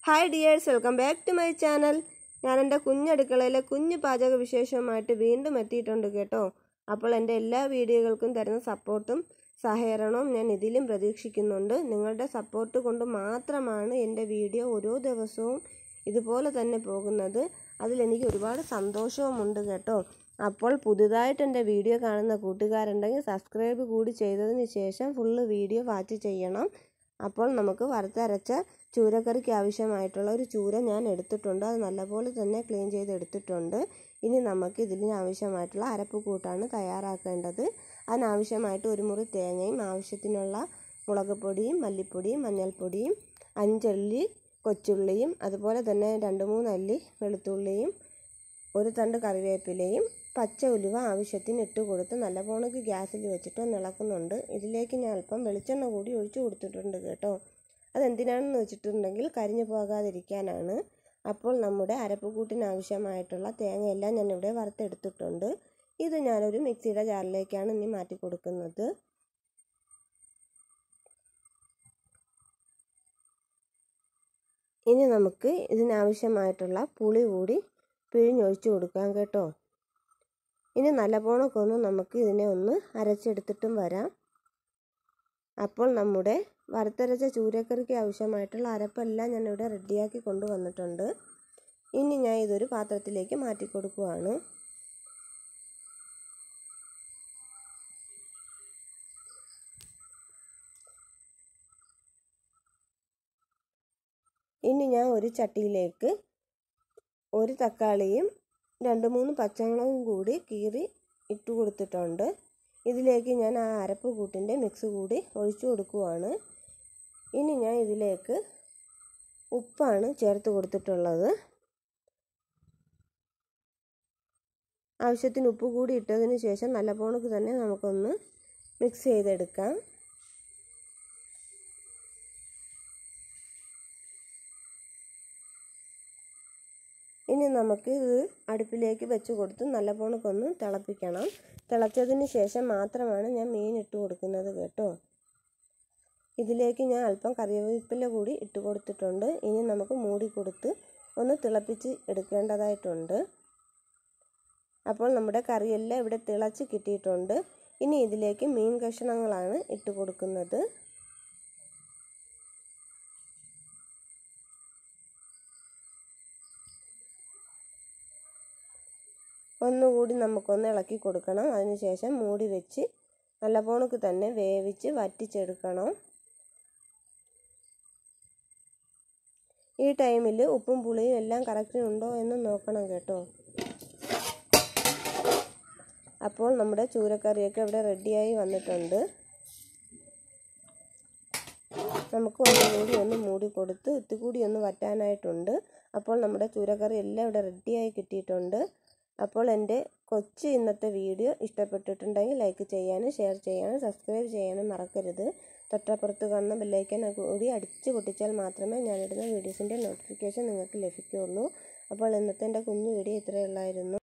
Hi dears, welcome back to my channel. ഞാൻ എൻ്റെ കുഞ്ഞടുക്കളയിലെ കുഞ്ഞു പാചക വിശേഷവുമായിട്ട് വീണ്ടും എത്തിയിട്ടുണ്ട് കേട്ടോ. അപ്പോൾ എൻ്റെ എല്ലാ വീഡിയോകൾക്കും തരുന്ന സപ്പോർട്ടും സഹകരണവും ഞാൻ ഇതിലും പ്രതീക്ഷിക്കുന്നുണ്ട്. നിങ്ങളുടെ സപ്പോർട്ട് കൊണ്ട് മാത്രമാണ് എൻ്റെ വീഡിയോ ഓരോ ദിവസവും ഇതുപോലെ തന്നെ പോകുന്നത്. അതിലെനിക്ക് ഒരുപാട് സന്തോഷവുമുണ്ട് കേട്ടോ. അപ്പോൾ പുതുതായിട്ട് എൻ്റെ വീഡിയോ കാണുന്ന കൂട്ടുകാരുണ്ടെങ്കിൽ സബ്സ്ക്രൈബ് കൂടി ചെയ്തതിന് ശേഷം ഫുള്ള് വീഡിയോ വാച്ച് ചെയ്യണം. അപ്പോൾ നമുക്ക് വറുത്തരച്ച ചൂരക്കറിക്ക് ആവശ്യമായിട്ടുള്ള ഒരു ചൂര ഞാൻ എടുത്തിട്ടുണ്ട്. അത് നല്ലപോലെ തന്നെ ക്ലീൻ ചെയ്ത് എടുത്തിട്ടുണ്ട്. ഇനി നമുക്ക് ഇതിന് ആവശ്യമായിട്ടുള്ള അരപ്പ് കൂട്ടാണ് തയ്യാറാക്കേണ്ടത്. അതിനാവശ്യമായിട്ട് ഒരു മുറി തേങ്ങയും ആവശ്യത്തിനുള്ള മുളക് പൊടിയും മല്ലിപ്പൊടിയും മഞ്ഞൾപ്പൊടിയും 5 അല്ലി കൊച്ചുള്ളിയും അതുപോലെ തന്നെ 2-3 അല്ലി വെളുത്തുള്ളിയും ഒരു തണ്ട് കറിവേപ്പിലയും പച്ച ഉലുവ ആവശ്യത്തിന് ഇട്ട് കൊടുത്ത് നല്ലപോലെ ഗ്യാസിൽ വെച്ചിട്ട് ഒന്ന് ഇളക്കുന്നുണ്ട്. ഇതിലേക്ക് ഞാൻ അല്പം വെളിച്ചെണ്ണ കൂടി ഒഴിച്ചു കൊടുത്തിട്ടുണ്ട് കേട്ടോ. അതെന്തിനാണെന്ന് വെച്ചിട്ടുണ്ടെങ്കിൽ കരിഞ്ഞു പോകാതിരിക്കാനാണ്. അപ്പോൾ നമ്മുടെ അരപ്പ് കൂട്ടിന് ആവശ്യമായിട്ടുള്ള തേങ്ങയെല്ലാം ഞാനിവിടെ വറുത്തെടുത്തിട്ടുണ്ട്. ഇത് ഞാനൊരു മിക്സിയുടെ ജാറിലേക്കാണ് ഇനി മാറ്റി കൊടുക്കുന്നത്. ഇനി നമുക്ക് ഇതിനാവശ്യമായിട്ടുള്ള പുളി കൂടി പിഴിഞ്ഞൊഴിച്ചു കൊടുക്കാം കേട്ടോ. ഇനി നല്ലപോലെ നമുക്ക് ഇതിനെ ഒന്ന് അരച്ചെടുത്തിട്ടും വരാം. അപ്പോൾ നമ്മുടെ വറുത്തരച്ച ചൂരക്കറിക്ക് ആവശ്യമായിട്ടുള്ള അരപ്പെല്ലാം ഞാനിവിടെ റെഡിയാക്കി കൊണ്ടുവന്നിട്ടുണ്ട്. ഇനി ഞാൻ ഇതൊരു പാത്രത്തിലേക്ക് മാറ്റി കൊടുക്കുകയാണ്. ഇനി ഞാൻ ഒരു ചട്ടിയിലേക്ക് ഒരു തക്കാളിയും 2-3 പച്ചമുളകും കൂടി കീറി ഇട്ട് കൊടുത്തിട്ടുണ്ട്. ഇതിലേക്ക് ഞാൻ ആ അരപ്പ് കൂട്ടിൻ്റെ മിക്സ് കൂടി ഒഴിച്ചു കൊടുക്കുകയാണ്. ഇനി ഞാൻ ഇതിലേക്ക് ഉപ്പാണ് ചേർത്ത് കൊടുത്തിട്ടുള്ളത്. ആവശ്യത്തിന് ഉപ്പ് കൂടി ഇട്ടതിന് ശേഷം നല്ലപോലെ തന്നെ നമുക്കൊന്ന് മിക്സ് ചെയ്തെടുക്കാം. ഇനി നമുക്ക് ഇത് അടുപ്പിലേക്ക് വെച്ച് കൊടുത്ത് നല്ലപോലെ ഒന്ന് തിളപ്പിക്കണം. തിളച്ചതിന് ശേഷം മാത്രമാണ് ഞാൻ മീൻ ഇട്ട് കൊടുക്കുന്നത് കേട്ടോ. ഇതിലേക്ക് ഞാൻ അല്പം കറിവേപ്പില കൂടി ഇട്ട് കൊടുത്തിട്ടുണ്ട്. ഇനി നമുക്ക് മൂടി കൊടുത്ത് ഒന്ന് തിളപ്പിച്ച് എടുക്കേണ്ടതായിട്ടുണ്ട്. അപ്പോൾ നമ്മുടെ കറിയെല്ലാം ഇവിടെ തിളച്ച് കിട്ടിയിട്ടുണ്ട്. ഇനി ഇതിലേക്ക് മീൻ കഷ്ണങ്ങളാണ് ഇട്ട് കൊടുക്കുന്നത്. ഒന്നുകൂടി നമുക്കൊന്ന് ഇളക്കി കൊടുക്കണം. അതിനുശേഷം മൂടി വെച്ച് നല്ലപോലെ തന്നെ വേവിച്ച് വറ്റിച്ചെടുക്കണം. ഈ ടൈമിൽ ഉപ്പും പുളിയും എല്ലാം കറക്റ്റ് ഉണ്ടോ എന്ന് നോക്കണം കേട്ടോ. അപ്പോൾ നമ്മുടെ ചൂരക്കറിയൊക്കെ ഇവിടെ റെഡിയായി വന്നിട്ടുണ്ട്. നമുക്ക് ഒന്നുകൂടി ഒന്ന് മൂടി കൊടുത്ത് ഇത്തിരി ഒന്ന് വറ്റാനായിട്ടുണ്ട്. അപ്പോൾ നമ്മുടെ ചൂരക്കറി എല്ലാം ഇവിടെ റെഡിയായി കിട്ടിയിട്ടുണ്ട്. അപ്പോൾ എൻ്റെ കൊച്ചു ഇന്നത്തെ വീഡിയോ ഇഷ്ടപ്പെട്ടിട്ടുണ്ടെങ്കിൽ ലൈക്ക് ചെയ്യാനും ഷെയർ ചെയ്യാനും സബ്സ്ക്രൈബ് ചെയ്യാനും മറക്കരുത്. തൊട്ടപ്പുറത്ത് കാണുന്ന ബെല്ലൈക്കൻ കൂടി അടിച്ച് പൊട്ടിച്ചാൽ മാത്രമേ ഞാനിടുന്ന വീഡിയോസിൻ്റെ നോട്ടിഫിക്കേഷൻ നിങ്ങൾക്ക് ലഭിക്കുകയുള്ളൂ. അപ്പോൾ ഇന്നത്തെ എൻ്റെ കുഞ്ഞു വീഡിയോ ഇത്രയേ ഉള്ളായിരുന്നു.